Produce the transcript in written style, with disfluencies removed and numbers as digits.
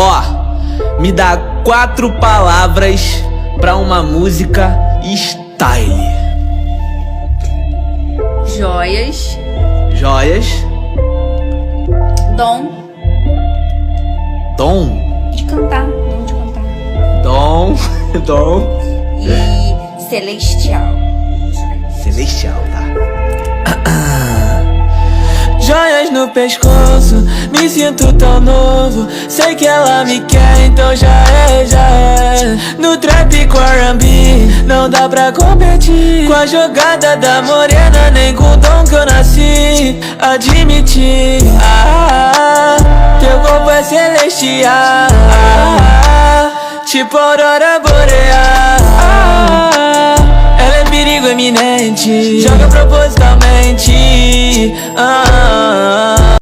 Ó, me dá 4 palavras pra uma música style. Joias. Joias. Dom. Dom. De cantar. Dom de cantar. Dom. Dom. E celestial. Celestial, tá? Joias no pescoço, me sinto tão novo. Sei que ela me quer, então já é, já é. No trap com R&B, não dá pra competir com a jogada da morena, nem com o dom que eu nasci. Admitir, teu corpo é celestial, tipo aurora boreal. Ela é perigo eminente, joga propositalmente.